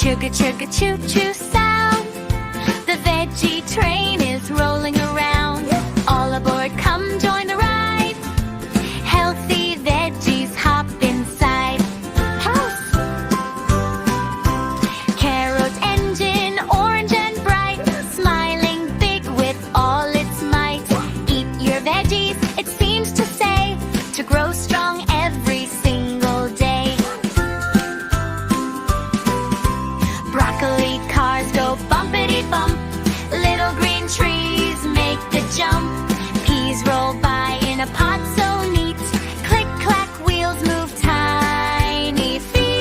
Chugga chugga choo choo sound. The veggie train is rolling around. All aboard, come join the ride. Healthy veggies hop inside. House. Carrot engine, orange and bright, smiling big with all its might. Eat your veggies, it seems to say, to grow strong every single day. Broccoli cars go bumpity bump. Little green trees make the jump. Peas roll by in a pot so neat. Click clack, wheels move tiny feet.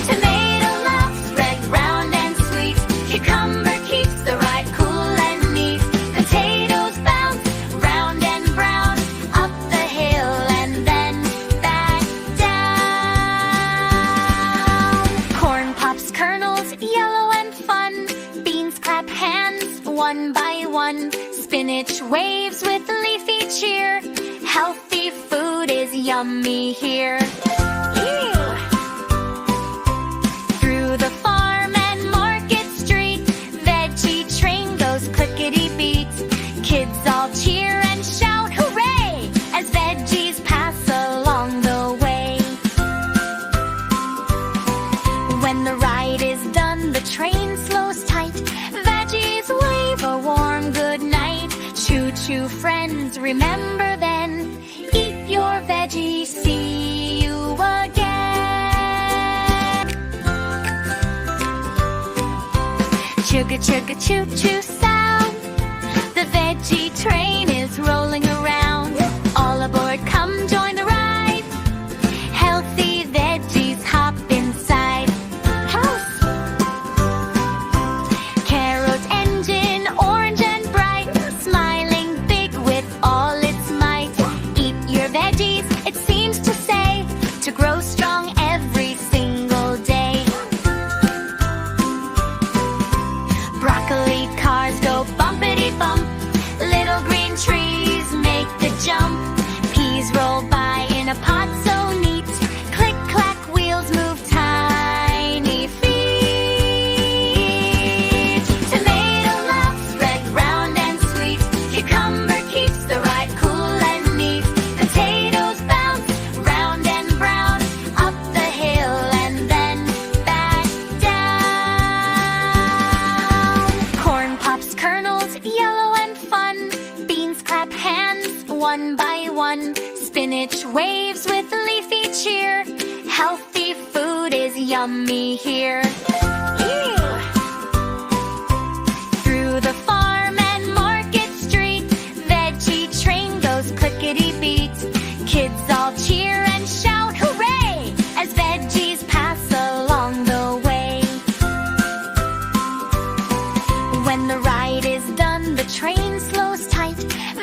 Tomato laughs red, round and sweet. Cucumber keeps the ride cool and neat. Potatoes bounce round and brown, up the hill and then back down. Corn pops kernels, yellow and fun. Beans clap hands one by one. Spinach waves with leafy cheer. Healthy food is yummy here. Ew. Through the farm and market street, veggie train goes clickety-beat. Kids all cheer and shout hooray as veggies pass along the way. When the ride is done, the train slows tight. Veggies wave a warm good night. Choo-choo friends, remember then, eat your veggies, see you again. Chugga chugga choo-choo sound. The veggie train is rolling around. All aboard, come join the ride. Healthy veggies hop inside. House. Carrot engine, orange and bright, smiling big with all its might. Eat your veggies, it seems to say, to grow strong every single day. Broccoli cars go bumpity bump. Little green trees make the jump. Peas roll by in a pot so neat. Click clack, wheels move tiny feet. Tomato laughs red, round and sweet. Cucumber keeps the ride cool and neat. Potatoes bounce round and brown, up the hill and then back down. Corn pops kernels, yellow and fun. Beans clap hands one by one. Spinach waves with leafy cheer. Healthy food is yummy here. Ew. Through the farm and market street, veggie train goes clickety-beat. Kids all cheer and shout hooray as veggies pass along the way. When the ride is done, the train slows tight.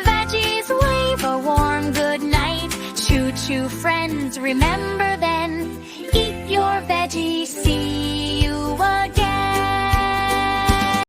Veggies wave a warm good night. Choo-choo friends, remember then, eat your veggies, see you again.